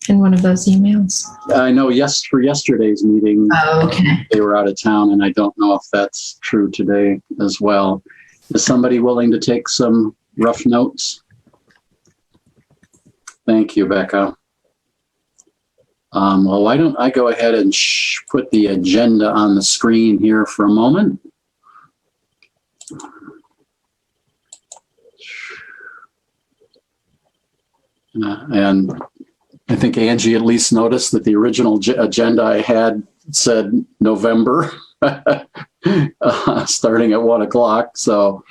in one of those emails. I know, yes, for yesterday's meeting, Oh, okay. they were out of town, and I don't know if that's true today as well. Is somebody willing to take some rough notes? Thank you, Becca. Well, why don't I go ahead and put the agenda on the screen here for a moment. And I think Angie at least noticed that the original agenda I had said November, starting at 1 o'clock. So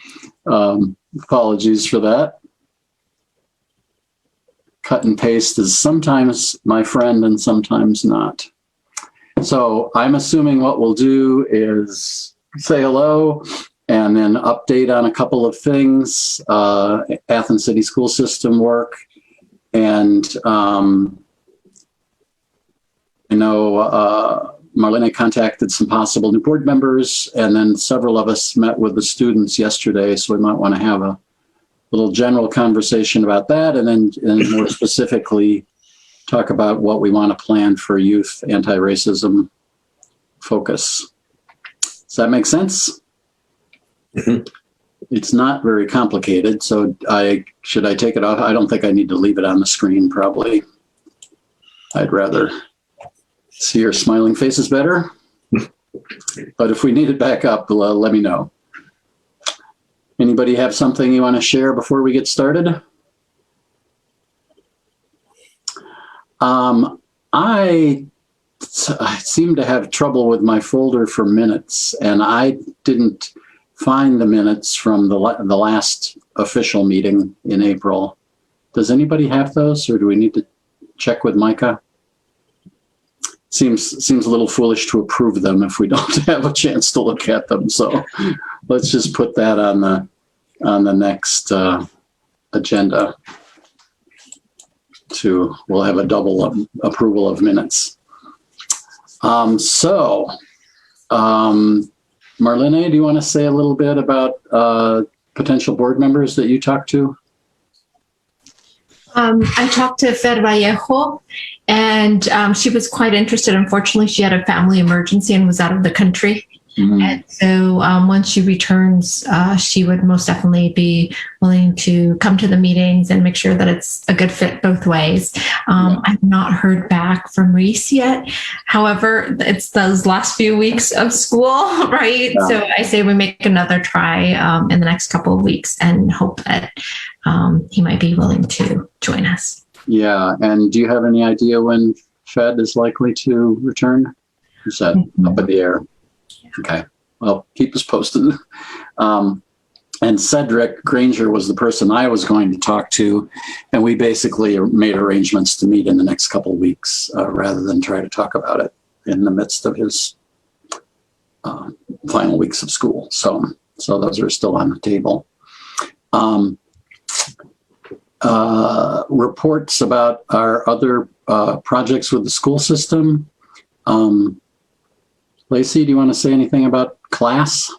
apologies for that. Cut and paste is sometimes my friend and sometimes not. So I'm assuming what we'll do is say hello and then update on a couple of things, Athens City School System work. And I know Marlene contacted some possible new board members, and then several of us met with the students yesterday, so we might want to have a little general conversation about that, and then more specifically talk about what we want to plan for youth anti-racism focus. Does that make sense? Mm-hmm. It's not very complicated, so should I take it off? I don't think I need to leave it on the screen, probably. I'd rather see your smiling faces better. But if we need it back up, let me know. Anybody have something you want to share before we get started? I seem to have trouble with my folder for minutes, and I didn't find the minutes from the last official meeting in April. Does anybody have those, or do we need to check with Micah? Seems a little foolish to approve them if we don't have a chance to look at them. So let's just put that on the next agenda. We'll have a double approval of minutes. Marlene, do you want to say a little bit about potential board members that you talked to? I talked to Fer Vallejo, and she was quite interested. Unfortunately, she had a family emergency and was out of the country. Mm-hmm. And so once she returns, she would most definitely be willing to come to the meetings and make sure that it's a good fit both ways. I've not heard back from Reese yet. However, it's those last few weeks of school, right? Yeah. So I say we make another try in the next couple of weeks and hope that he might be willing to join us. Yeah. And do you have any idea when Fed is likely to return? Is that up in the air? Okay, well, keep us posted. And Cedric Granger was the person I was going to talk to, and we basically made arrangements to meet in the next couple of weeks rather than try to talk about it in the midst of his final weeks of school. So those are still on the table. Reports about our other projects with the school system. Lacey, do you want to say anything about class?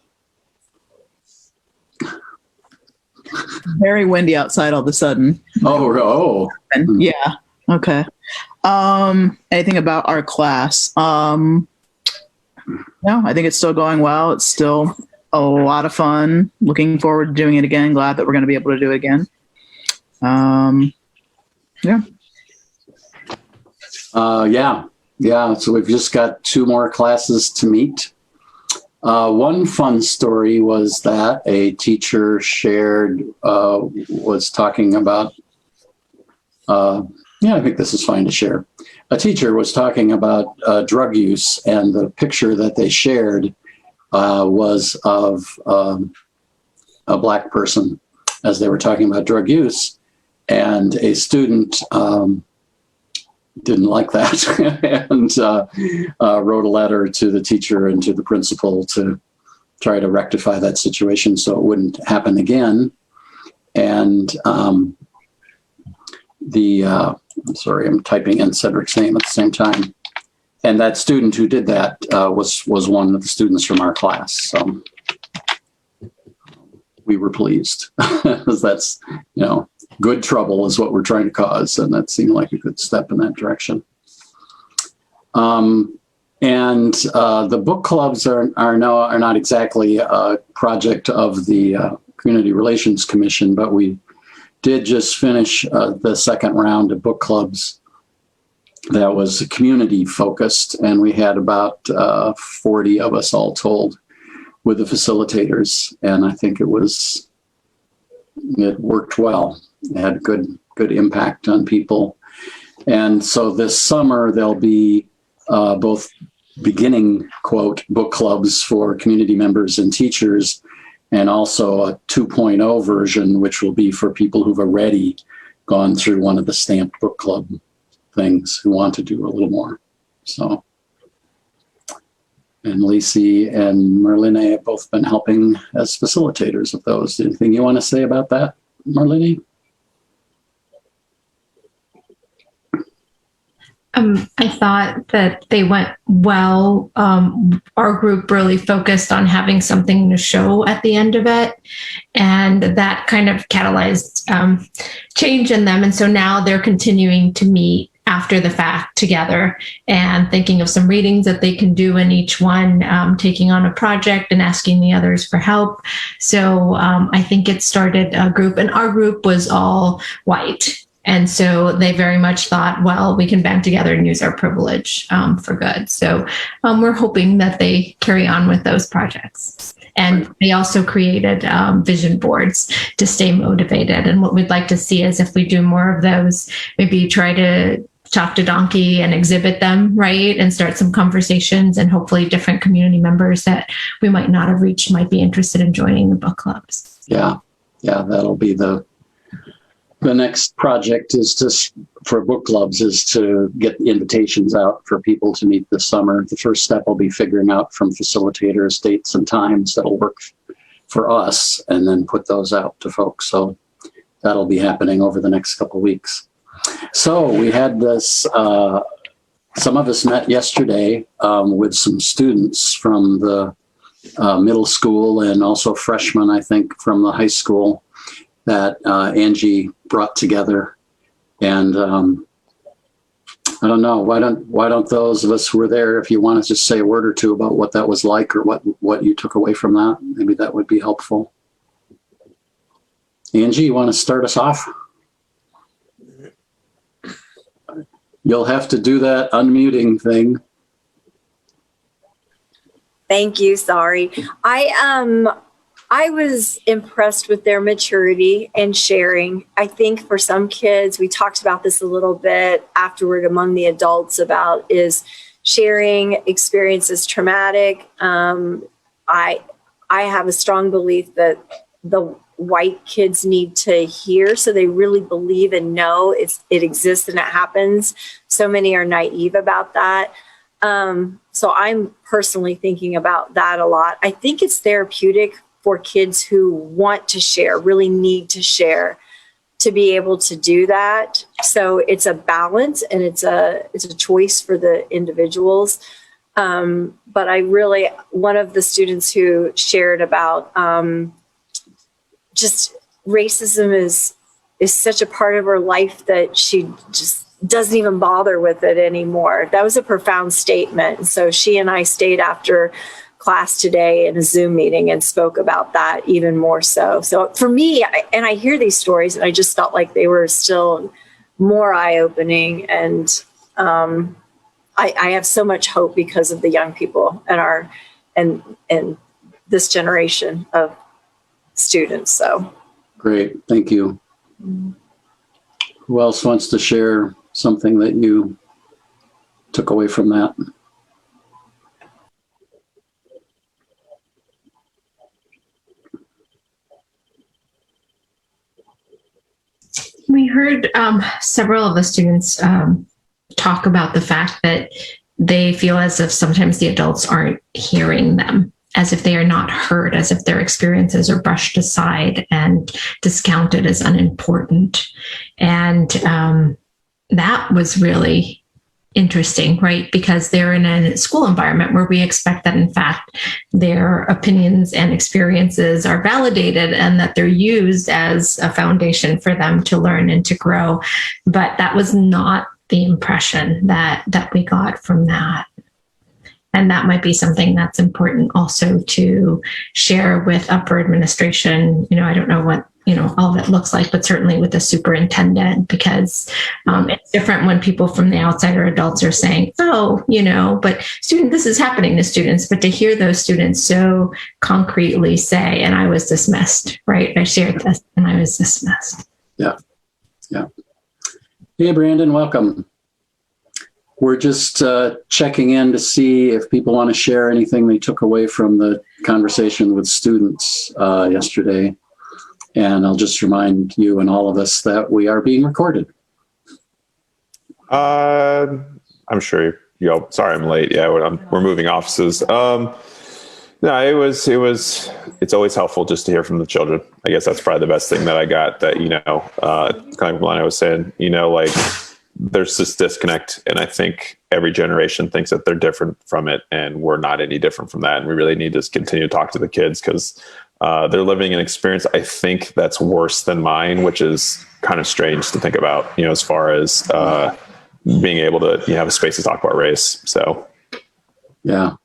Very windy outside all of a sudden. Oh. Yeah. Okay. Anything about our class? No, I think it's still going well. It's still a lot of fun. Looking forward to doing it again. Glad that we're going to be able to do it again. Yeah. Yeah, so we've just got 2 more classes to meet. One fun story was that a teacher was talking about, I think this is fine to share. A teacher was talking about drug use, and the picture that they shared was of a Black person as they were talking about drug use, and a student didn't like that and wrote a letter to the teacher and to the principal to try to rectify that situation so it wouldn't happen again. And sorry, I'm typing in Cedric's name at the same time. And that student who did that was one of the students from our class. So we were pleased because that's, good trouble is what we're trying to cause. And that seemed like a good step in that direction. And the book clubs are not exactly a project of the Community Relations Commission, but we did just finish the second round of book clubs that was community focused, and we had about 40 of us all told with the facilitators, and I think it worked well. It had good impact on people. And so this summer there'll be both beginning, quote, book clubs for community members and teachers, and also a 2.0 version, which will be for people who've already gone through one of the stamped book club things who want to do a little more. So, and Lacey and Marlene have both been helping as facilitators of those. Anything you want to say about that, Marlene? I thought that they went well. Our group really focused on having something to show at the end of it, and that kind of catalyzed change in them. And so now they're continuing to meet after the fact together and thinking of some readings that they can do in each one, taking on a project and asking the others for help. So I think it started a group, and our group was all white. And so they very much thought, well, we can band together and use our privilege for good. So we're hoping that they carry on with those projects. And they also created vision boards to stay motivated. And what we'd like to see is if we do more of those, maybe try to talk to Donkey and exhibit them, right? And start some conversations, and hopefully different community members that we might not have reached might be interested in joining the book clubs. Yeah, that'll be the next project for book clubs is to get invitations out for people to meet this summer. The first step will be figuring out from facilitators dates and times that'll work for us, and then put those out to folks. So that'll be happening over the next couple of weeks. So we had this, some of us met yesterday with some students from the middle school, and also freshmen, I think, from the high school, that Angie brought together. And I don't know, why don't those of us who were there, if you want to just say a word or two about what that was like, or what you took away from that, maybe that would be helpful. Angie, you want to start us off? You'll have to do that unmuting thing. Thank you. Sorry. I was impressed with their maturity and sharing. I think for some kids, we talked about this a little bit afterward among the adults about is sharing experiences traumatic. I have a strong belief that the white kids need to hear, so they really believe and know it exists and it happens. So many are naive about that. So I'm personally thinking about that a lot. I think it's therapeutic for kids who want to share, really need to share, to be able to do that. So it's a balance, and it's a choice for the individuals. But one of the students who shared about just racism is such a part of her life that she just doesn't even bother with it anymore. That was a profound statement. So she and I stayed after class today in a Zoom meeting and spoke about that even more so. So for me, I hear these stories, and I just felt like they were still more eye-opening. And I have so much hope because of the young people and this generation of students. So great, thank you. Who else wants to share something that you took away from that? We heard several of the students talk about the fact that they feel as if sometimes the adults aren't hearing them, as if they are not heard, as if their experiences are brushed aside and discounted as unimportant. And that was really interesting, right? Because they're in a school environment where we expect that, in fact, their opinions and experiences are validated and that they're used as a foundation for them to learn and to grow. But that was not the impression that we got from that. And that might be something that's important also to share with upper administration. I don't know what, all of it looks like, but certainly with the superintendent, because it's different when people from the outside or adults are saying, but this is happening to students, but to hear those students so concretely say, and I was dismissed, right? I shared this and I was dismissed. Yeah. Yeah. Hey, Brandon, welcome. We're just checking in to see if people want to share anything they took away from the conversation with students yesterday. And I'll just remind you and all of us that we are being recorded. I'm sure sorry I'm late. Yeah, we're moving offices. No, it's always helpful just to hear from the children. I guess that's probably the best thing that I got, that, kind of what I was saying, there's this disconnect, and I think every generation thinks that they're different from it, and we're not any different from that. And we really need to continue to talk to the kids, because they're living an experience, I think, that's worse than mine, which is kind of strange to think about, as far as being able to have a space to talk about race. So, yeah.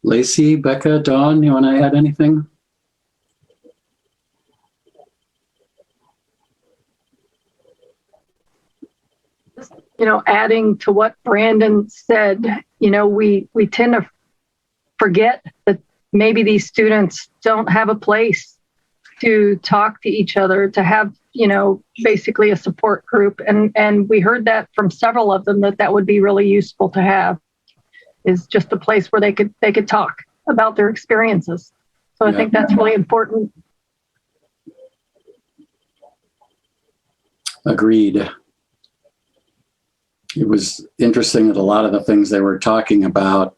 Lacey, Becca, Dawn, you want to add anything? Adding to what Brandon said, we tend to forget that maybe these students don't have a place to talk to each other, to have, basically a support group. And we heard that from several of them, that would be really useful to have, is just a place where they could talk about their experiences. So I think that's really important. Agreed. It was interesting that a lot of the things they were talking about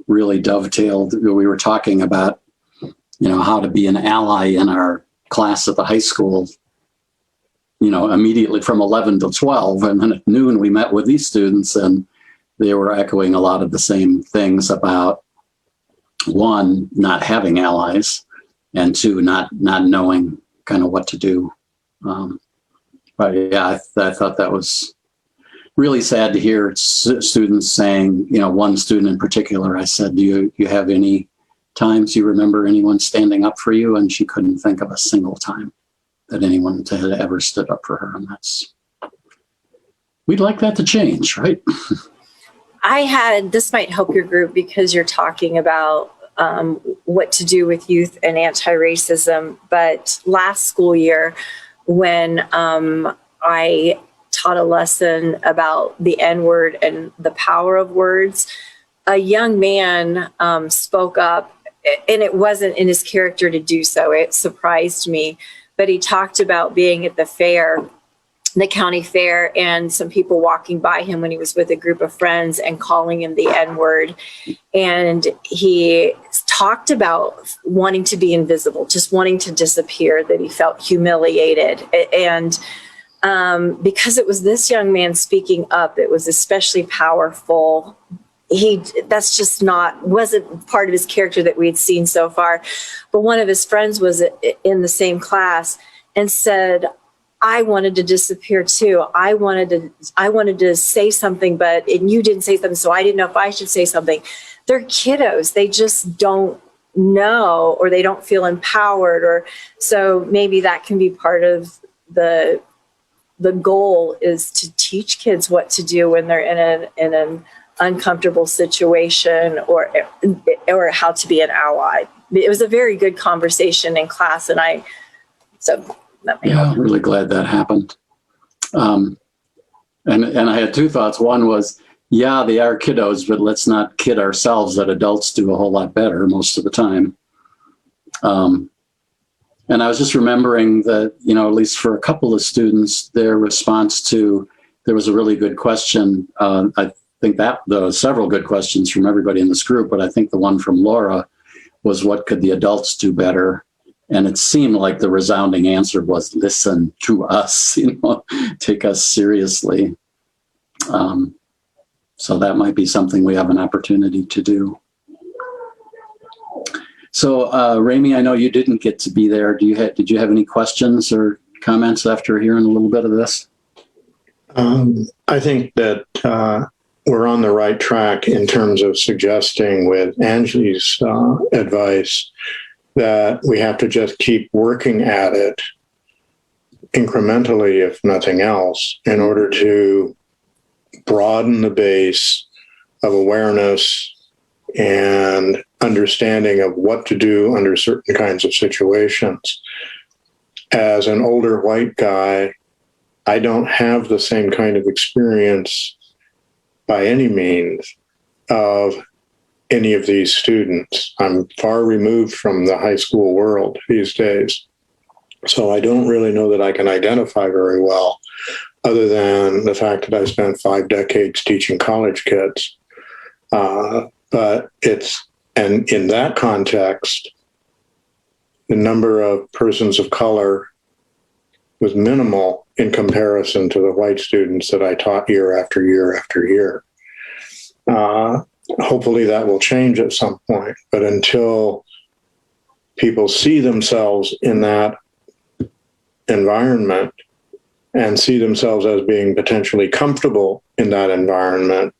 really dovetailed. We were talking about, how to be an ally in our class at the high school, immediately from 11 to 12. And then at noon, we met with these students, and they were echoing a lot of the same things about, one, not having allies, and two, not knowing kind of what to do. But yeah, I thought that was really sad to hear students saying, one student in particular, I said, do you have any times you remember anyone standing up for you? And she couldn't think of a single time that anyone had ever stood up for her. And we'd like that to change, right? This might help your group, because you're talking about what to do with youth and anti-racism. But last school year, when I taught a lesson about the N-word and the power of words, a young man spoke up, and it wasn't in his character to do so. It surprised me, but he talked about being at the fair, the county fair, and some people walking by him when he was with a group of friends and calling him the N-word. And he talked about wanting to be invisible, just wanting to disappear, that he felt humiliated. And because it was this young man speaking up, it was especially powerful. That's just wasn't part of his character that we had seen so far. But one of his friends was in the same class and said, I wanted to disappear too. I wanted to say something, and you didn't say something, so I didn't know if I should say something. They're kiddos. They just don't know, or they don't feel empowered, or so maybe that can be part of the goal, is to teach kids what to do when they're in an uncomfortable situation, or how to be an ally. It was a very good conversation in class, and I'm really glad that happened. And I had two thoughts. One was, yeah, they are kiddos, but let's not kid ourselves that adults do a whole lot better most of the time. And I was just remembering that, at least for a couple of students, their response to, there was a really good question. I think that there were several good questions from everybody in this group, but I think the one from Laura was, what could the adults do better? And it seemed like the resounding answer was listen to us, take us seriously. So that might be something we have an opportunity to do. So, Rami, I know you didn't get to be there. Did you have any questions or comments after hearing a little bit of this? I think that we're on the right track in terms of suggesting with Angie's advice that we have to just keep working at it incrementally, if nothing else, in order to broaden the base of awareness and understanding of what to do under certain kinds of situations. As an older white guy, I don't have the same kind of experience by any means of any of these students. I'm far removed from the high school world these days. So I don't really know that I can identify very well, other than the fact that I spent 5 decades teaching college kids. But and in that context, the number of persons of color was minimal in comparison to the white students that I taught year after year after year. Hopefully that will change at some point, but until people see themselves in that environment and see themselves as being potentially comfortable in that environment,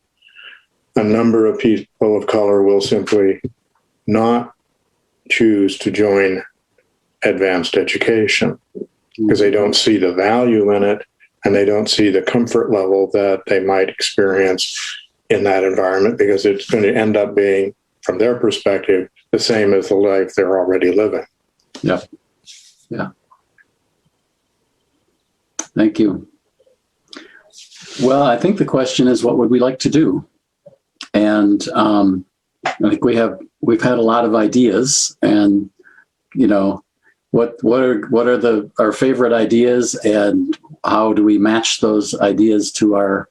a number of people of color will simply not choose to join advanced education because they don't see the value in it and they don't see the comfort level that they might experience in that environment, because it's going to end up being, from their perspective, the same as the life they're already living. Yeah. Yeah. Thank you. Well, I think the question is, what would we like to do? And I think we've had a lot of ideas, and what are our favorite ideas, and how do we match those ideas to our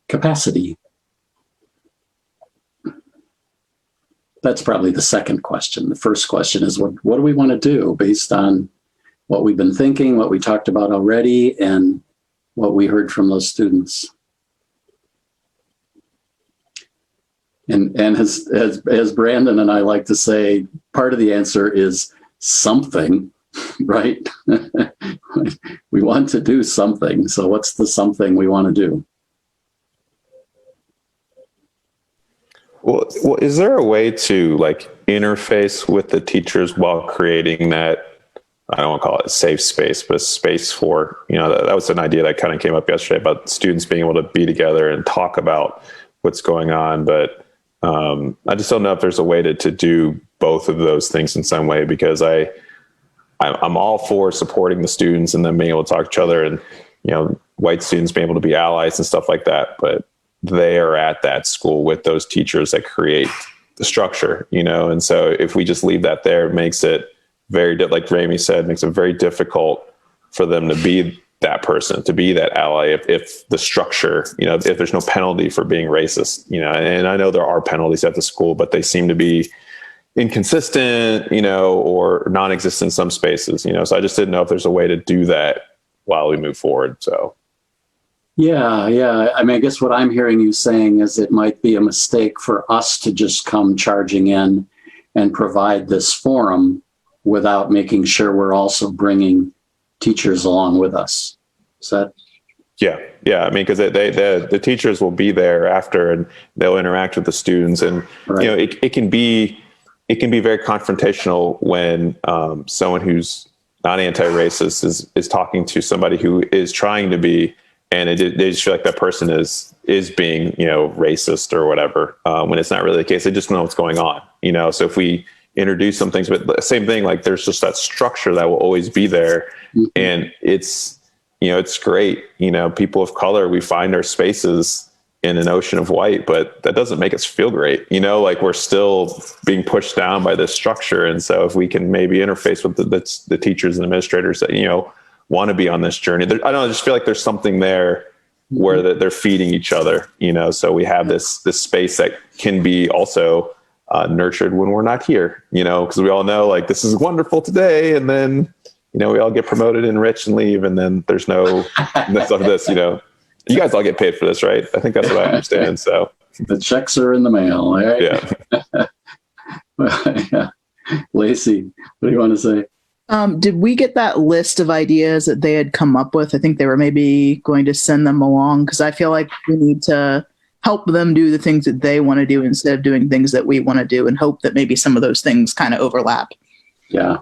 capacity? That's probably the second question. The first question is, what do we want to do based on what we've been thinking, what we talked about already, and what we heard from those students? And as Brandon and I like to say, part of the answer is something, right? We want to do something. So what's the something we want to do? Well, is there a way to interface with the teachers while creating that, I don't want to call it a safe space, but a space for, that was an idea that kind of came up yesterday about students being able to be together and talk about what's going on. But I just don't know if there's a way to do both of those things in some way, because I'm all for supporting the students and them being able to talk to each other, and, white students being able to be allies and stuff like that. But they are at that school with those teachers that create the structure, and so if we just leave that there, it makes it very, like Rami said, makes it very difficult for them to be that person, to be that ally, if the structure, if there's no penalty for being racist, and I know there are penalties at the school, but they seem to be inconsistent, or non-existent in some spaces, so I just didn't know if there's a way to do that while we move forward. So. Yeah. I mean, I guess what I'm hearing you saying is it might be a mistake for us to just come charging in and provide this forum without making sure we're also bringing teachers along with us. Is that? Yeah. I mean, because the teachers will be there after, and they'll interact with the students, and right. It can be very confrontational when someone who's not anti-racist is talking to somebody who is trying to be. And they just feel like that person is being, racist or whatever, when it's not really the case. They just know what's going on, So if we introduce some things, but the same thing, there's just that structure that will always be there, mm-hmm. and it's great. People of color, we find our spaces in an ocean of white, but that doesn't make us feel great. We're still being pushed down by this structure, and so if we can maybe interface with the teachers and administrators that want to be on this journey. I just feel like there's something there where they're feeding each other, so we have this space that can be also nurtured when we're not here, because we all know like this is wonderful today. And then, we all get promoted and rich and leave. And then there's no stuff of this, you guys all get paid for this, right? I think that's what I understand. So the checks are in the mail, right? Yeah. Yeah. Lacey, what do you want to say? Did we get that list of ideas that they had come up with? I think they were maybe going to send them along, because I feel like we need to help them do the things that they want to do instead of doing things that we want to do, and hope that maybe some of those things kind of overlap. Yeah.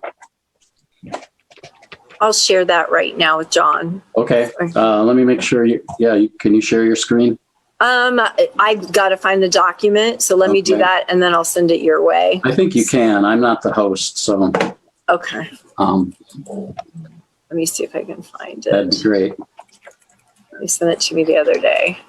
I'll share that right now with John. Okay. Let me make sure can you share your screen? I've got to find the document. So let me do that, and then I'll send it your way. I think you can. I'm not the host, so. Okay. Let me see if I can find it. That'd be great. You sent it to me the other day.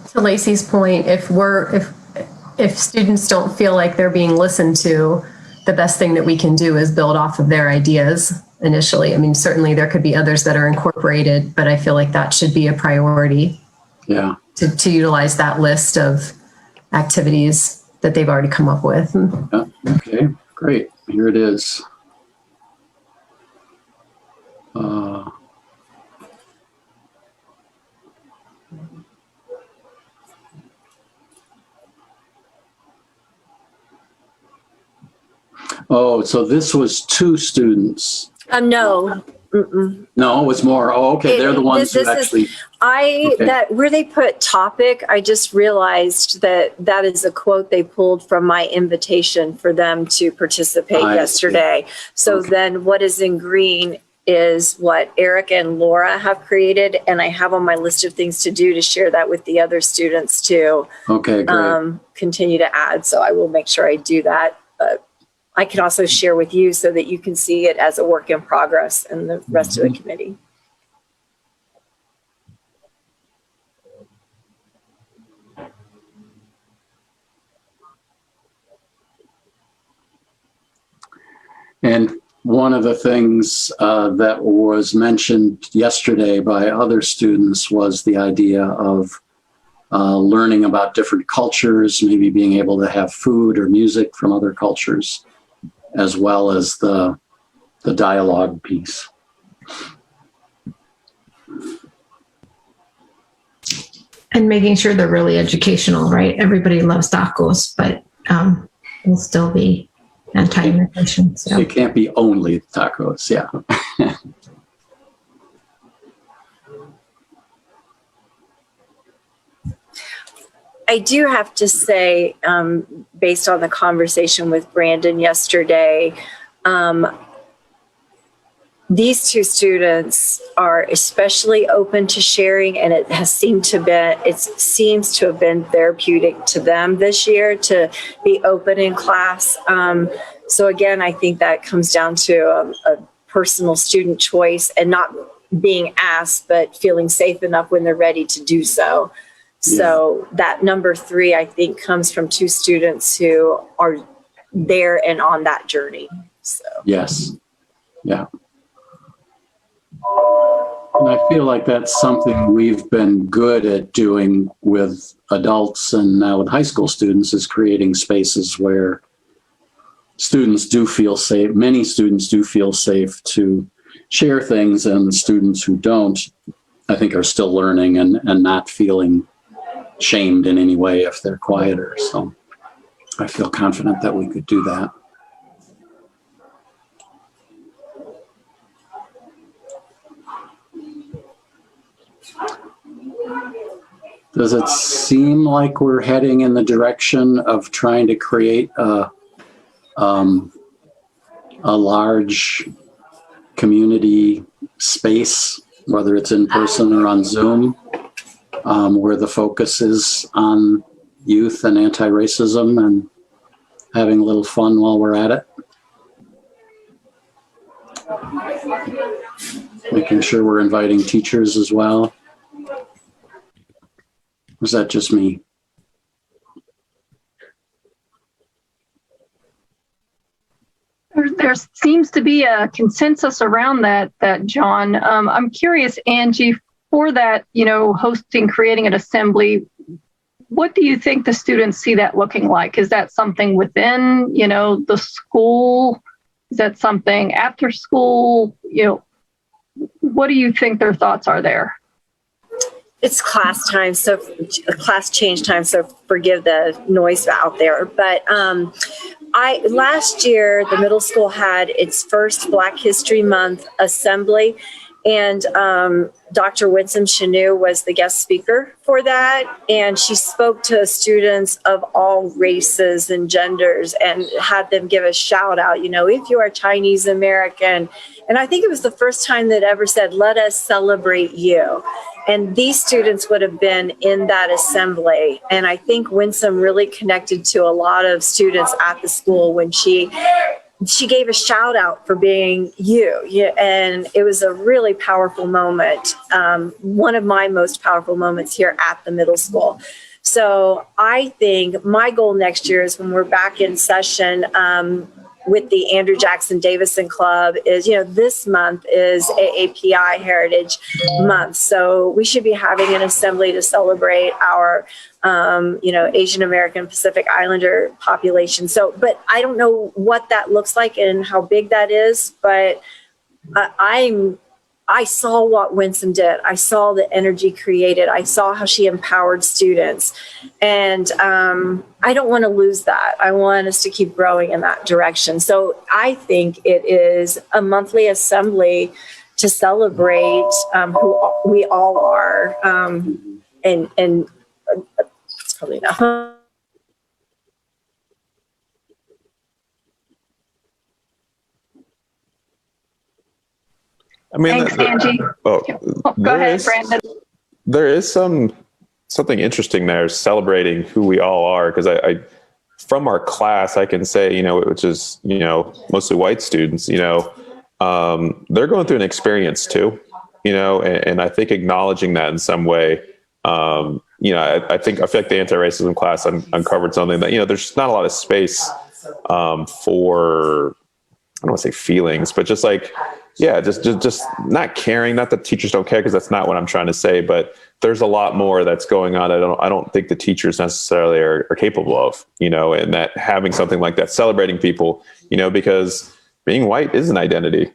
To Lacey's point, if students don't feel like they're being listened to, the best thing that we can do is build off of their ideas initially. I mean, certainly there could be others that are incorporated, but I feel like that should be a priority. Yeah. To utilize that list of activities that they've already come up with. Yeah. Okay, great. Here it is. So this was 2 students. No. Mm-mm. No, it was more. Oh, okay. They're the ones who actually. Where they put topic, I just realized that is a quote they pulled from my invitation for them to participate yesterday. So then what is in green is what Eric and Laura have created. And I have on my list of things to do to share that with the other students too. Okay, great. Continue to add. So I will make sure I do that. But I can also share with you so that you can see it as a work in progress and the rest of the committee. And one of the things that was mentioned yesterday by other students was the idea of learning about different cultures, maybe being able to have food or music from other cultures, as well as the dialogue piece. And making sure they're really educational, right? Everybody loves tacos, but we'll still be anti-immigration. So It can't be only tacos, yeah. I do have to say, based on the conversation with Brandon yesterday, these 2 students are especially open to sharing, and it seems to have been therapeutic to them this year to be open in class. So again, I think that comes down to a personal student choice and not being asked, but feeling safe enough when they're ready to do so. So that number 3, I think, comes from 2 students who are there and on that journey. So Yes. Yeah. And I feel like that's something we've been good at doing with adults and now with high school students, is creating spaces where students do feel safe. Many students do feel safe to share things, and students who don't, I think, are still learning and not feeling shamed in any way if they're quieter. So I feel confident that we could do that. Does it seem like we're heading in the direction of trying to create a large community space, whether it's in person or on Zoom, where the focus is on youth and anti-racism and having a little fun while we're at it? Making sure we're inviting teachers as well. Or is that just me? There seems to be a consensus around that, John. I'm curious, Angie, for that, hosting, creating an assembly, what do you think the students see that looking like? Is that something within, the school? Is that something after school? What do you think their thoughts are there? It's class time, so class change time. So forgive the noise out there. But last year the middle school had its first Black History Month assembly, and Dr. Winsome Chanu was the guest speaker for that, and she spoke to students of all races and genders and had them give a shout out. If you are Chinese American, and I think it was the first time that ever said, "Let us celebrate you." And these students would have been in that assembly. And I think Winsome really connected to a lot of students at the school when she gave a shout out for being you. Yeah, and it was a really powerful moment. One of my most powerful moments here at the middle school. So I think my goal next year is when we're back in session, with the Andrew Jackson Davison Club is, this month is AAPI Heritage Month. So we should be having an assembly to celebrate our, Asian American Pacific Islander population. So, but I don't know what that looks like and how big that is, but I saw what Winsome did. I saw the energy created. I saw how she empowered students. And I don't want to lose that. I want us to keep growing in that direction. So I think it is a monthly assembly to celebrate who we all are. And it's probably enough. I mean, Thanks, Angie. Go ahead, Brandon. There is something interesting there, celebrating who we all are. Because I from our class, I can say, which is, mostly white students, they're going through an experience too, and I think acknowledging that in some way, I feel like the anti-racism class uncovered something that, there's not a lot of space for, I don't want to say feelings, but just like, just not caring. Not that teachers don't care, because that's not what I'm trying to say. But there's a lot more that's going on. I don't think the teachers necessarily are capable of, and that having something like that, celebrating people, because being white is an identity.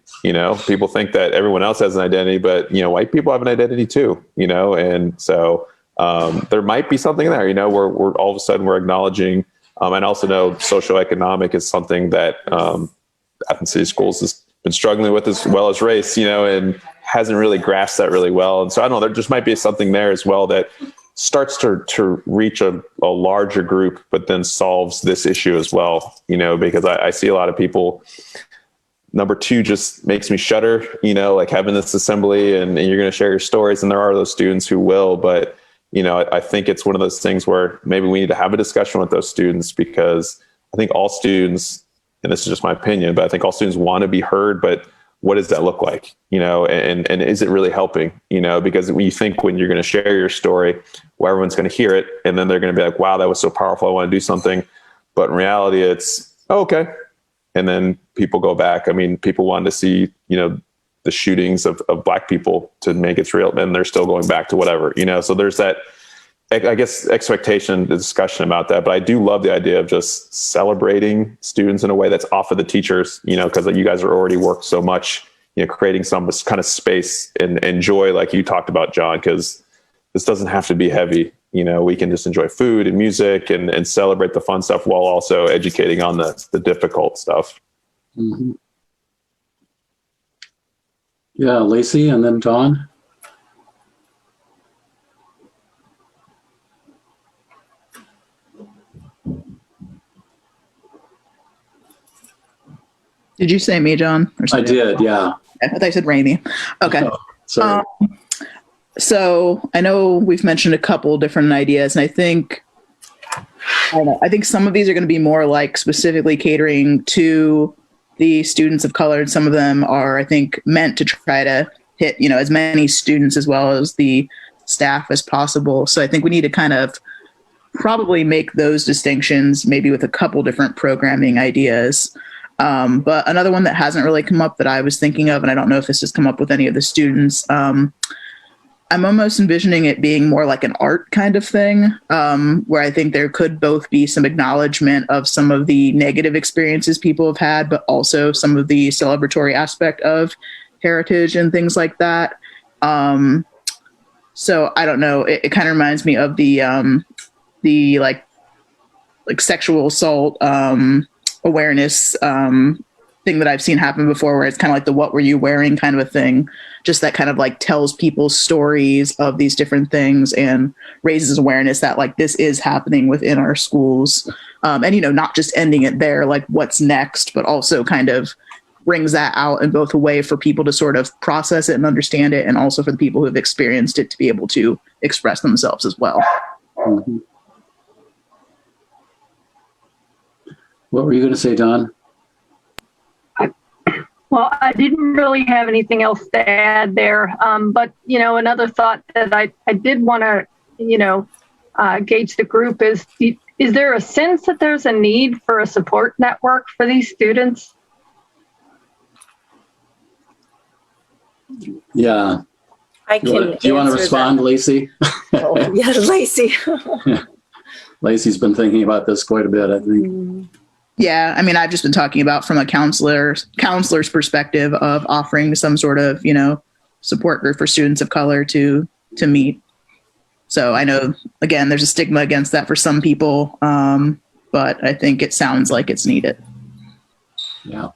People think that everyone else has an identity, but white people have an identity too. And so there might be something there. We're all of a sudden we're acknowledging, and also know socioeconomic is something that Athens City Schools has been struggling with as well as race, and hasn't really grasped that really well. And so I don't know, there just might be something there as well that starts to reach a larger group, but then solves this issue as well, because I see a lot of people. Number two just makes me shudder, like having this assembly and you're going to share your stories, and there are those students who will, but I think it's one of those things where maybe we need to have a discussion with those students, because I think all students, and this is just my opinion, but I think all students want to be heard, but what does that look like? And is it really helping? Because when you're going to share your story, well, everyone's going to hear it, and then they're going to be like, wow, that was so powerful, I want to do something. But in reality, it's okay. And then people go back. I mean, people wanted to see, the shootings of Black people to make it real, and they're still going back to whatever, so there's that, I guess, expectation, the discussion about that. But I do love the idea of just celebrating students in a way that's off of the teachers, because you guys are already worked so much, creating some kind of space and joy, like you talked about, John, because this doesn't have to be heavy. We can just enjoy food and music and celebrate the fun stuff while also educating on the difficult stuff. Mm-hmm. Yeah, Lacey, and then Dawn. Did you say me, John? I did, yeah. I thought you said Rainey. Okay. Oh, sorry. So I know we've mentioned a couple different ideas, and I think some of these are going to be more like specifically catering to the students of color, and some of them are, I think, meant to try to hit, as many students as well as the staff as possible. So I think we need to kind of probably make those distinctions, maybe with a couple different programming ideas. But another one that hasn't really come up that I was thinking of, and I don't know if this has come up with any of the students, I'm almost envisioning it being more like an art kind of thing, where I think there could both be some acknowledgement of some of the negative experiences people have had, but also some of the celebratory aspect of heritage and things like that. So I don't know. It kind of reminds me of the like sexual assault awareness thing that I've seen happen before, where it's kind of like the "what were you wearing" kind of a thing, just that kind of like tells people stories of these different things and raises awareness that like this is happening within our schools, and not just ending it there, like what's next, but also kind of brings that out in both a way for people to sort of process it and understand it, and also for the people who have experienced it to be able to express themselves as well. Mm-hmm. What were you going to say, Don? Well, I didn't really have anything else to add there. But, another thought that I did want to, gauge the group is there a sense that there's a need for a support network for these students? Yeah. I can. Do you want to respond, Lacey? Yeah, Lacey. Lacey's been thinking about this quite a bit, I think. Yeah, I mean, I've just been talking about from a counselor's perspective of offering some sort of, support group for students of color to meet. So I know, again, there's a stigma against that for some people, but I think it sounds like it's needed. Yeah.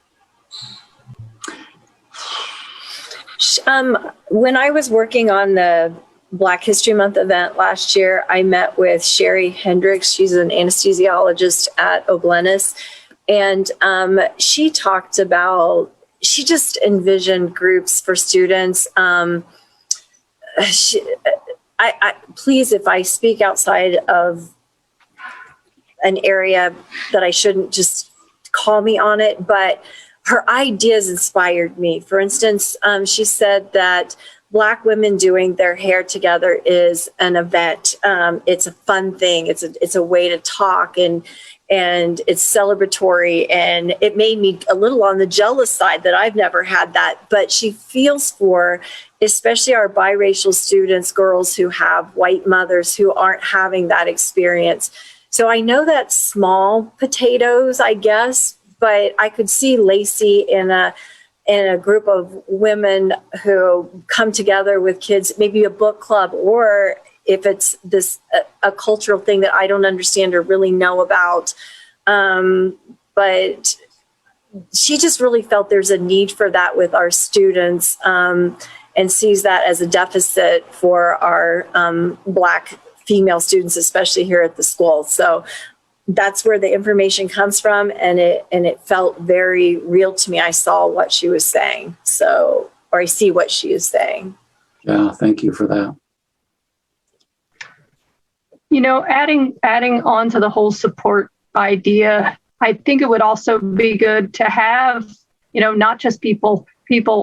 When I was working on the Black History Month event last year, I met with Sherry Hendricks. She's an anesthesiologist at O'Glennis. And she talked about, she just envisioned groups for students. Please, if I speak outside of an area that I shouldn't, just call me on it. But her ideas inspired me. For instance, she said that Black women doing their hair together is an event. It's a fun thing. It's a way to talk, and it's celebratory. And it made me a little on the jealous side that I've never had that. But she feels for, especially our biracial students, girls who have white mothers who aren't having that experience. So I know that's small potatoes, I guess, but I could see Lacey in a group of women who come together with kids, maybe a book club, or if it's a cultural thing that I don't understand or really know about. But she just really felt there's a need for that with our students, and sees that as a deficit for our Black female students, especially here at the school. So that's where the information comes from, and it felt very real to me. I saw what she was saying, or I see what she is saying. Yeah, thank you for that. Adding on to the whole support idea, I think it would also be good to have, not just people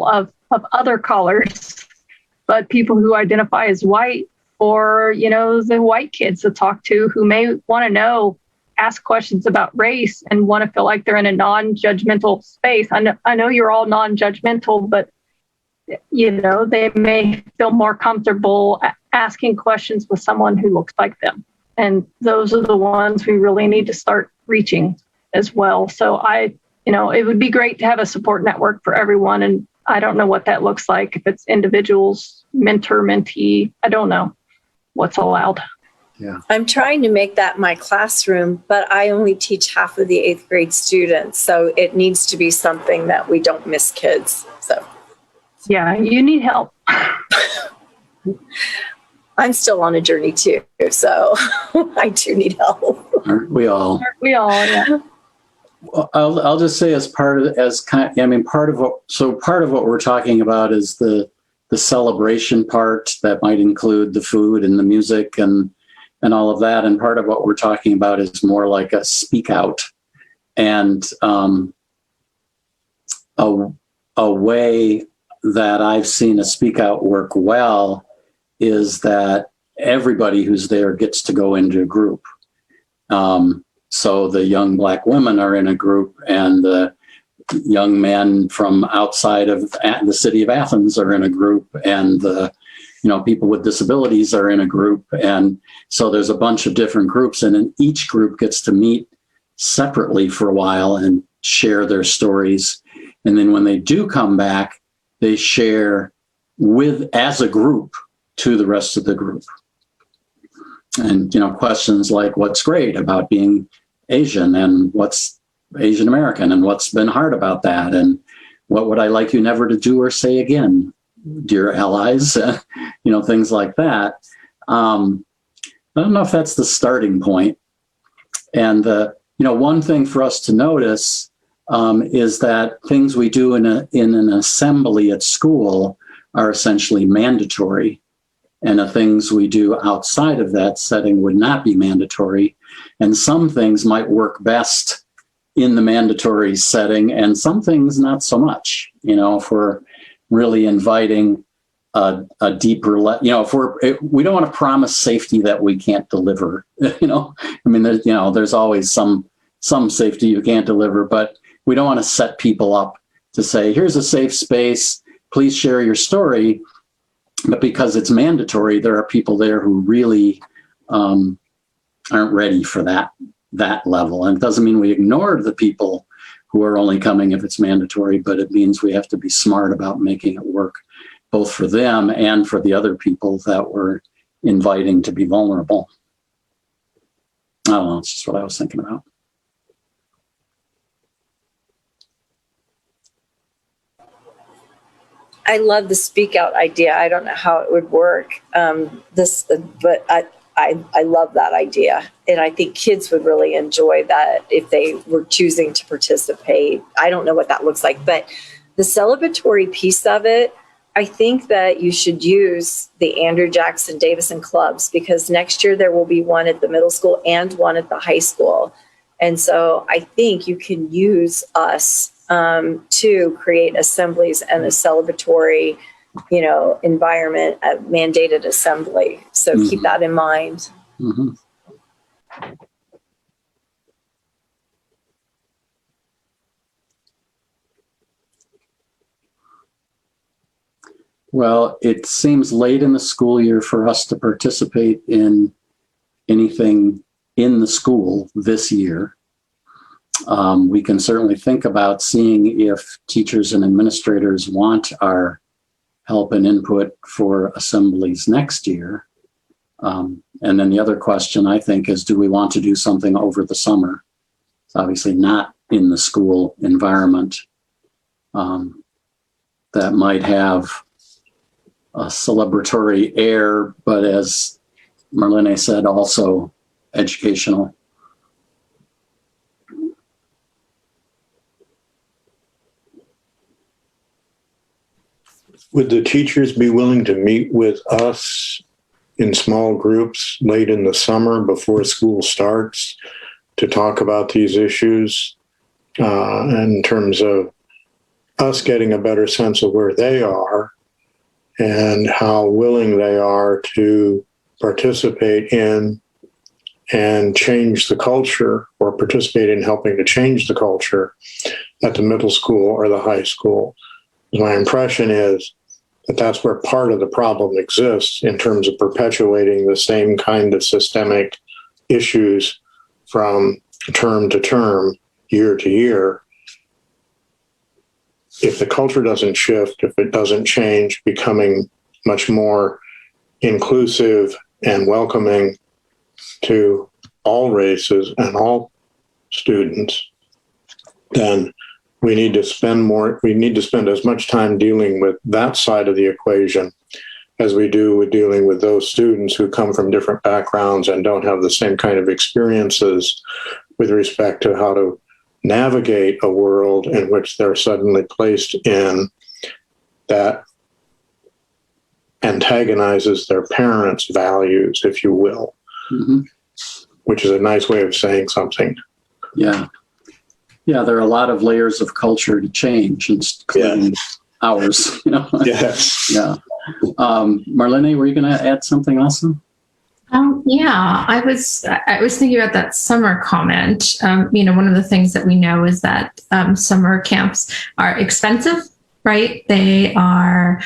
of other colors, but people who identify as white, or the white kids to talk to who may want to ask questions about race and want to feel like they're in a non-judgmental space. I know you're all non-judgmental, but they may feel more comfortable asking questions with someone who looks like them. And those are the ones we really need to start reaching as well. So it would be great to have a support network for everyone. And I don't know what that looks like. If it's individuals, mentor, mentee, I don't know what's allowed. Yeah. I'm trying to make that my classroom, but I only teach half of the 8th grade students. So it needs to be something that we don't miss kids. So yeah, you need help. I'm still on a journey too. So I do need help. Aren't we all? Yeah. Well, I'll just say part of what we're talking about is the celebration part that might include the food and the music and all of that. And part of what we're talking about is more like a speak out, and a way that I've seen a speak out work well is that everybody who's there gets to go into a group. So the young Black women are in a group, and the young men from outside of the city of Athens are in a group, and the people with disabilities are in a group. And so there's a bunch of different groups, and then each group gets to meet separately for a while and share their stories. And then when they do come back, they share as a group to the rest of the group. And, questions like what's great about being Asian, and what's Asian American, and what's been hard about that, and what would I like you never to do or say again, dear allies, things like that. I don't know if that's the starting point. And, one thing for us to notice is that things we do in an assembly at school are essentially mandatory, and the things we do outside of that setting would not be mandatory. And some things might work best in the mandatory setting, and some things not so much. If we're really inviting a deeper, we don't want to promise safety that we can't deliver. There's always some safety you can't deliver, but we don't want to set people up to say, here's a safe space, please share your story. But because it's mandatory, there are people there who really aren't ready for that level. And it doesn't mean we ignore the people who are only coming if it's mandatory, but it means we have to be smart about making it work, both for them and for the other people that we're inviting to be vulnerable. I don't know, it's just what I was thinking about. I love the speak out idea. I don't know how it would work. But I love that idea. And I think kids would really enjoy that if they were choosing to participate. I don't know what that looks like, but the celebratory piece of it, I think that you should use the Andrew Jackson Davison clubs, because next year there will be one at the middle school and one at the high school. And so I think you can use us to create assemblies and a celebratory, environment, a mandated assembly. So keep that in mind. Mm-hmm. Well, it seems late in the school year for us to participate in anything in the school this year. We can certainly think about seeing if teachers and administrators want our help and input for assemblies next year. And then the other question, I think, is, do we want to do something over the summer? It's obviously not in the school environment. That might have a celebratory air, but as Marlene said, also educational. Would the teachers be willing to meet with us in small groups late in the summer before school starts to talk about these issues in terms of us getting a better sense of where they are and how willing they are to participate in and change the culture, or participate in helping to change the culture at the middle school or the high school? My impression is that that's where part of the problem exists in terms of perpetuating the same kind of systemic issues from term to term, year to year. If the culture doesn't shift, if it doesn't change, becoming much more inclusive and welcoming to all races and all students, then we need to spend as much time dealing with that side of the equation as we do with dealing with those students who come from different backgrounds and don't have the same kind of experiences with respect to how to navigate a world in which they're suddenly placed in that antagonizes their parents' values, if you will, which is a nice way of saying something. Yeah. Yeah, there are a lot of layers of culture to change, including ours. Yes. Yeah. Marlene, were you going to add something also? Yeah, I was thinking about that summer comment. One of the things that we know is that summer camps are expensive, right? They are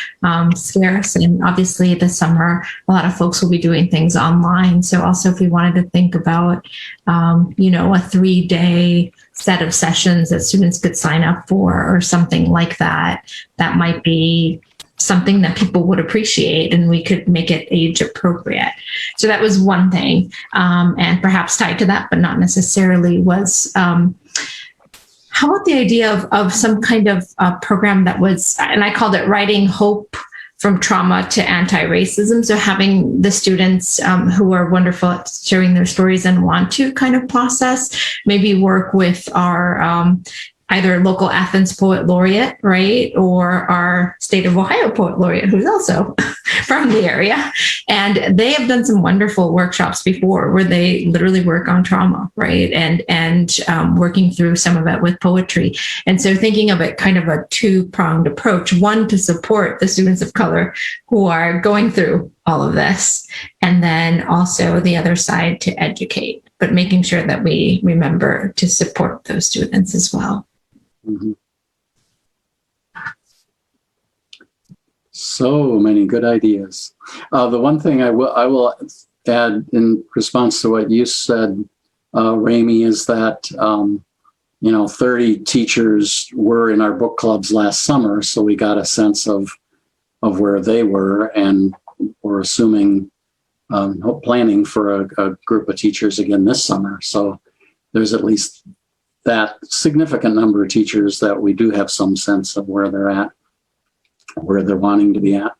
scarce. And obviously this summer, a lot of folks will be doing things online. So also if we wanted to think about, a 3-day set of sessions that students could sign up for or something like that, that might be something that people would appreciate, and we could make it age appropriate. So that was one thing. And perhaps tied to that, but not necessarily, was how about the idea of some kind of program that was, and I called it Writing Hope from Trauma to Antiracism. So having the students who are wonderful at sharing their stories and want to kind of process, maybe work with our either local Athens poet laureate, right, or our state of Ohio poet laureate, who's also from the area. And they have done some wonderful workshops before where they literally work on trauma, right, and working through some of it with poetry. And so thinking of it kind of a two-pronged approach, one to support the students of color who are going through all of this, and then also the other side to educate, but making sure that we remember to support those students as well. Mm-hmm. So many good ideas. The one thing I will add in response to what you said, Ramey, is that 30 teachers were in our book clubs last summer, so we got a sense of where they were, and we're assuming planning for a group of teachers again this summer. So there's at least that significant number of teachers that we do have some sense of where they're at, where they're wanting to be at.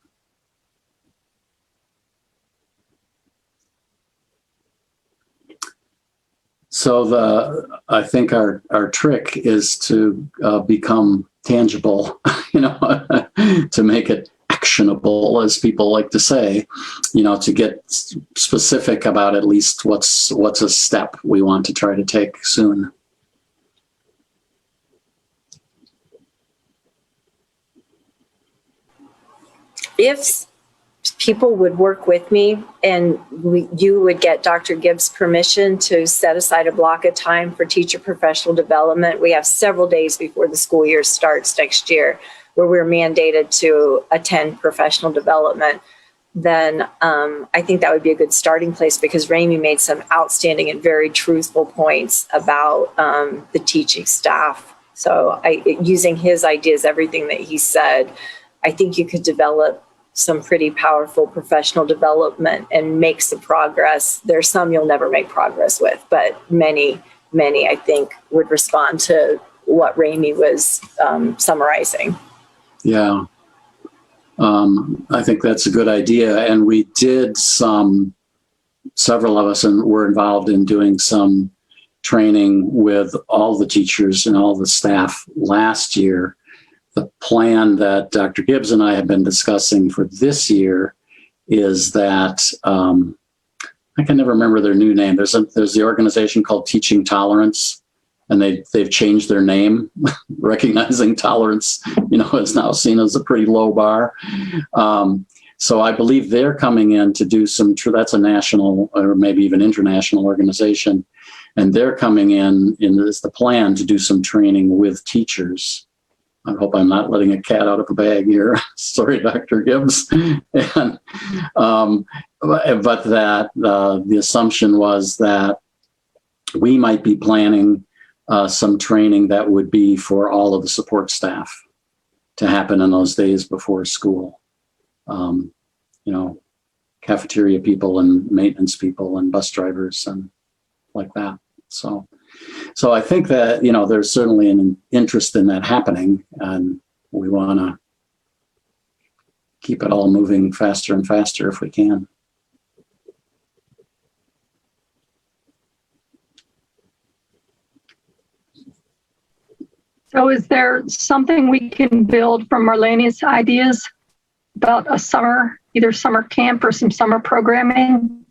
So I think our trick is to become tangible, to make it actionable, as people like to say, to get specific about at least what's a step we want to try to take soon. If people would work with me and you would get Dr. Gibbs' permission to set aside a block of time for teacher professional development. We have several days before the school year starts next year where we're mandated to attend professional development. Then I think that would be a good starting place, because Ramey made some outstanding and very truthful points about the teaching staff. So using his ideas, everything that he said, I think you could develop some pretty powerful professional development and make some progress. There's some you'll never make progress with, but many, I think, would respond to what Ramey was summarizing. Yeah. I think that's a good idea. And we did several of us were involved in doing some training with all the teachers and all the staff last year. The plan that Dr. Gibbs and I have been discussing for this year is that, I can never remember their new name. There's the organization called Teaching Tolerance, and they've changed their name, recognizing tolerance, is now seen as a pretty low bar. So I believe they're coming in to do that's a national or maybe even international organization. And they're coming in is the plan to do some training with teachers. I hope I'm not letting a cat out of a bag here. Sorry, Dr. Gibbs. But that the assumption was that we might be planning some training that would be for all of the support staff to happen in those days before school. Cafeteria people and maintenance people and bus drivers and like that. So I think that, there's certainly an interest in that happening, and we want to keep it all moving faster and faster if we can. So is there something we can build from Marlene's ideas about either summer camp or some summer programming?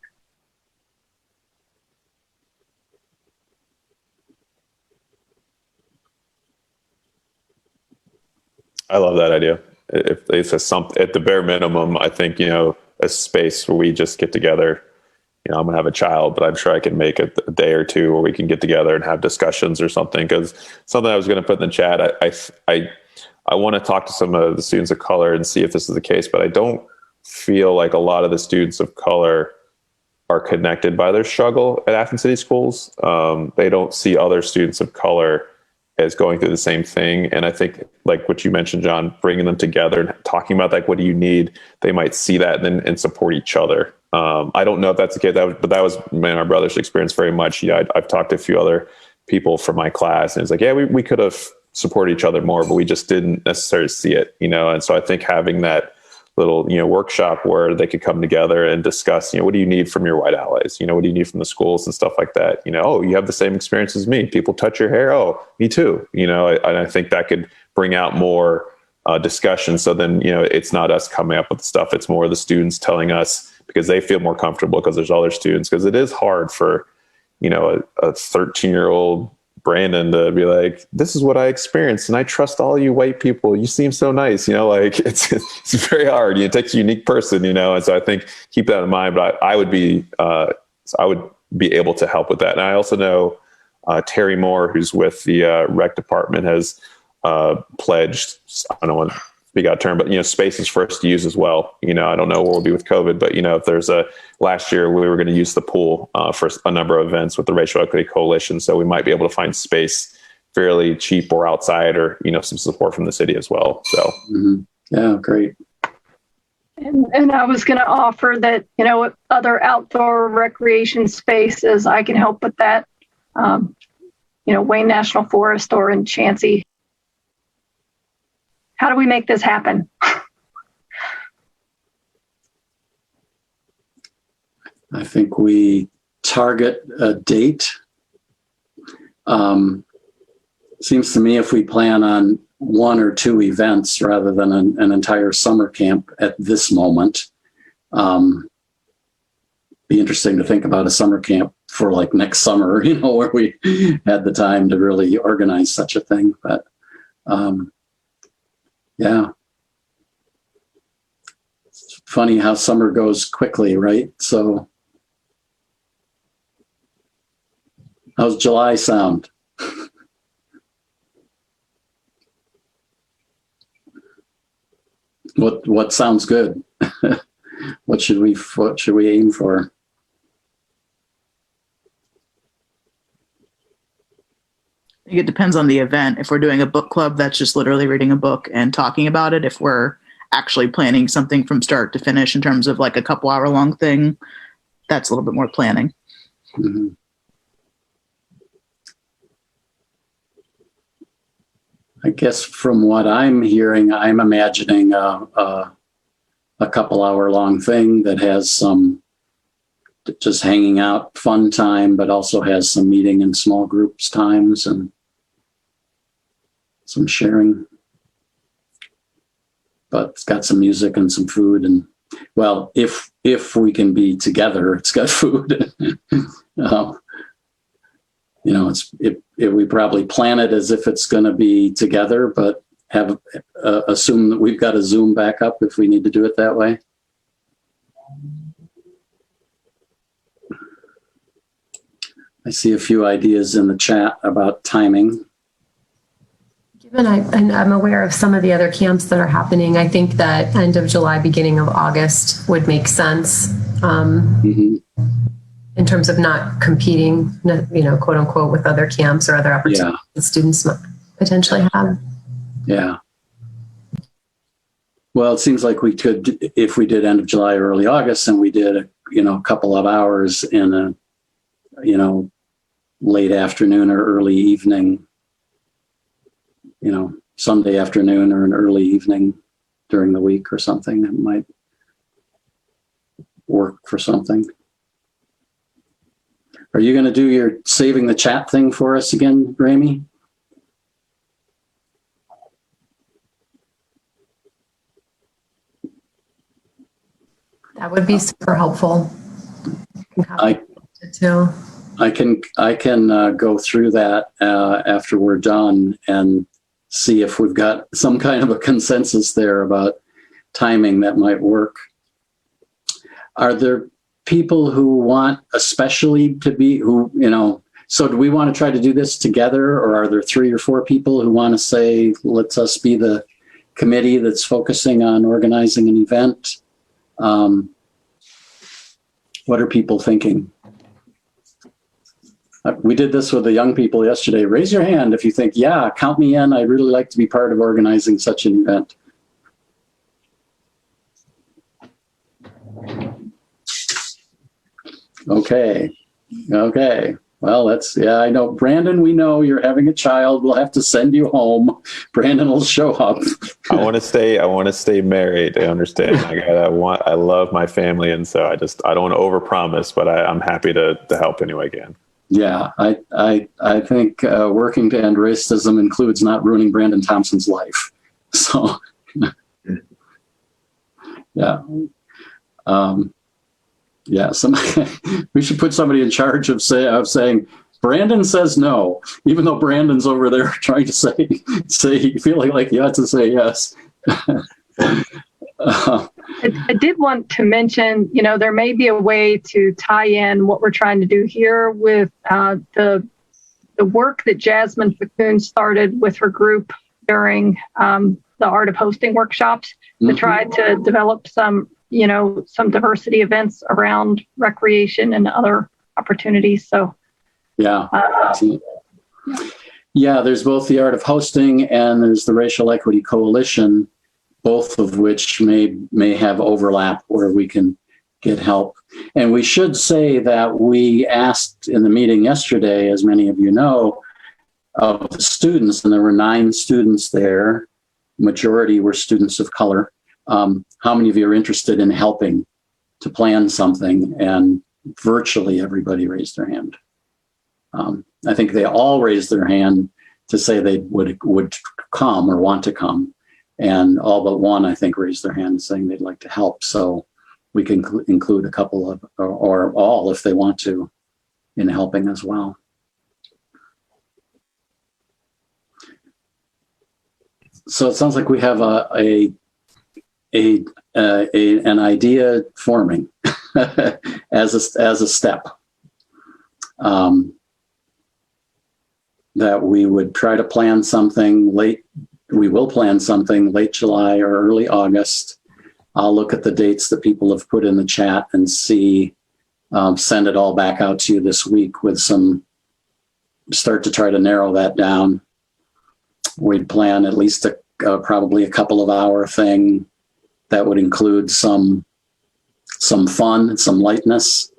I love that idea. If it's at the bare minimum, I think, a space where we just get together. I'm gonna have a child, but I'm sure I can make a day or two where we can get together and have discussions or something. Because something I was gonna put in the chat, I want to talk to some of the students of color and see if this is the case, but I don't feel like a lot of the students of color are connected by their struggle at Athens City Schools. They don't see other students of color as going through the same thing. And I think, like what you mentioned, John, bringing them together and talking about like, what do you need? They might see that and support each other. I don't know if that's the case, but that was my brother's experience very much. I've talked to a few other people from my class, and it's like, yeah, we could have supported each other more, but we just didn't necessarily see it, And so I think having that little, workshop where they could come together and discuss, what do you need from your white allies? What do you need from the schools and stuff like that? Oh, you have the same experience as me. People touch your hair. Oh, me too. And I think that could bring out more discussion. So then, it's not us coming up with the stuff. It's more the students telling us because they feel more comfortable because there's other students, because it is hard for, a 13-year-old Brandon to be like, this is what I experienced, and I trust all you white people. You seem so nice, it's very hard. It takes a unique person, and so I think keep that in mind. But I would be able to help with that. And I also know Terry Moore, who's with the rec department, has pledged. I don't want to speak out of turn, but spaces for us to use as well. I don't know where we'll be with COVID, but if there's last year we were going to use the pool for a number of events with the Racial Equity Coalition, so we might be able to find space fairly cheap or outside, or some support from the city as well. So yeah, great. And I was going to offer that other outdoor recreation spaces, I can help with that. Wayne National Forest or in Chansey. How do we make this happen? I think we target a date. Seems to me if we plan on 1 or 2 events rather than an entire summer camp at this moment, be interesting to think about a summer camp for like next summer, where we had the time to really organize such a thing. But yeah. It's funny how summer goes quickly, right? So how's July sound? What sounds good? What should we aim for? I think it depends on the event. If we're doing a book club, that's just literally reading a book and talking about it. If we're actually planning something from start to finish in terms of like a couple hour long thing, that's a little bit more planning. Mm-hmm. I guess from what I'm hearing, I'm imagining a couple hour long thing that has some just hanging out fun time, but also has some meeting in small groups times and some sharing. But it's got some music and some food, and well, if we can be together, it's got food. We probably plan it as if it's going to be together, but have assume that we've got a Zoom backup if we need to do it that way. I see a few ideas in the chat about timing. Given I'm aware of some of the other camps that are happening, I think that end of July, beginning of August would make sense in terms of not competing, quote unquote, with other camps or other opportunities that students might potentially have. Yeah. Well, it seems like we could, if we did end of July, early August, and we did a couple of hours in a late afternoon or early evening, Sunday afternoon or an early evening during the week or something, that might work for something. Are you going to do your saving the chat thing for us again, Rami? That would be super helpful. I can go through that after we're done and see if we've got some kind of a consensus there about timing that might work. Are there people who want especially to be, so do we want to try to do this together, or are there 3 or 4 people who want to say, let's us be the committee that's focusing on organizing an event. What are people thinking? We did this with the young people yesterday. Raise your hand if you think, yeah, count me in. I'd really like to be part of organizing such an event. Okay. Well, I know. Brandon, we know you're having a child. We'll have to send you home. Brandon will show up. I want to stay married. I understand. I love my family. And so I don't want to overpromise, but I'm happy to help any way I can. Yeah, I think working to end racism includes not ruining Brandon Thompson's life. So, yeah. We should put somebody in charge of saying, Brandon says no, even though Brandon's over there trying to say, feeling like you have to say yes. I did want to mention, there may be a way to tie in what we're trying to do here with the work that Jasmine Facoon started with her group during the Art of Hosting workshops to try to develop some diversity events around recreation and other opportunities. So, yeah, there's both the Art of Hosting and there's the Racial Equity Coalition, both of which may have overlap where we can get help. And we should say that we asked in the meeting yesterday, as many of you know, of the students, and there were 9 students there. Majority were students of color. How many of you are interested in helping to plan something? And virtually everybody raised their hand. I think they all raised their hand to say they would come or want to come. And all but one, I think, raised their hand saying they'd like to help. So we can include a couple of, or all if they want to, in helping as well. So it sounds like we have an idea forming as a step. That we would try to plan something we will plan something late July or early August. I'll look at the dates that people have put in the chat and see, send it all back out to you this week with start to try to narrow that down. We'd plan at least probably a couple of hour thing that would include some fun, some lightness,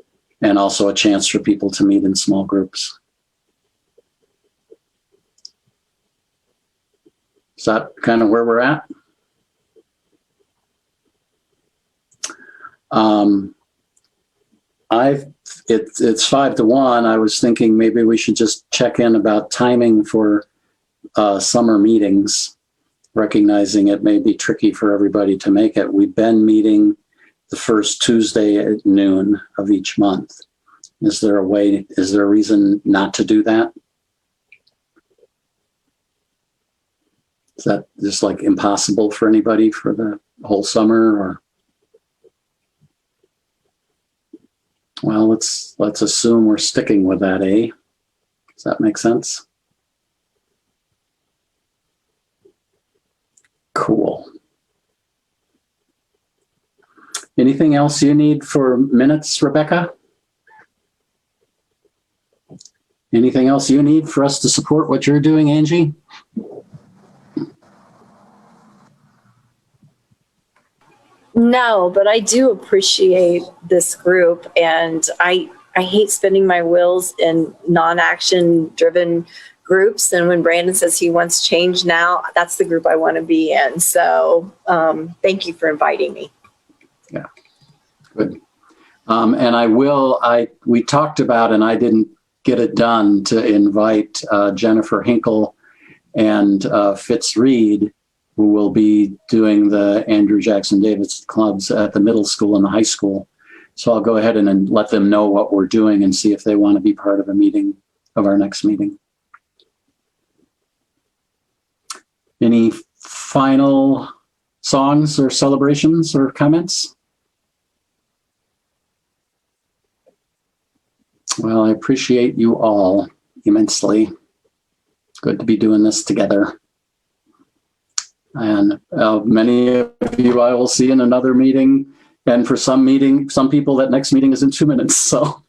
and also a chance for people to meet in small groups. Is that kind of where we're at? It's 5 to 1. I was thinking maybe we should just check in about timing for summer meetings, recognizing it may be tricky for everybody to make it. We've been meeting the first Tuesday at noon of each month. Is there a reason not to do that? Is that just like impossible for anybody for the whole summer, or? Well, let's assume we're sticking with that, eh? Does that make sense? Cool. Anything else you need for minutes, Rebecca? Anything else you need for us to support what you're doing, Angie? No, but I do appreciate this group, and I hate spinning my wheels in non-action driven groups. And when Brandon says he wants change now, that's the group I want to be in. So thank you for inviting me. Yeah, good. And we talked about, and I didn't get it done, to invite Jennifer Hinkle and Fitz Reed, who will be doing the Andrew Jackson Davis clubs at the middle school and the high school. So I'll go ahead and let them know what we're doing and see if they want to be part of our next meeting. Any final songs or celebrations or comments? Well, I appreciate you all immensely. Good to be doing this together. And many of you I will see in another meeting. And for some people, that next meeting is in 2 minutes. So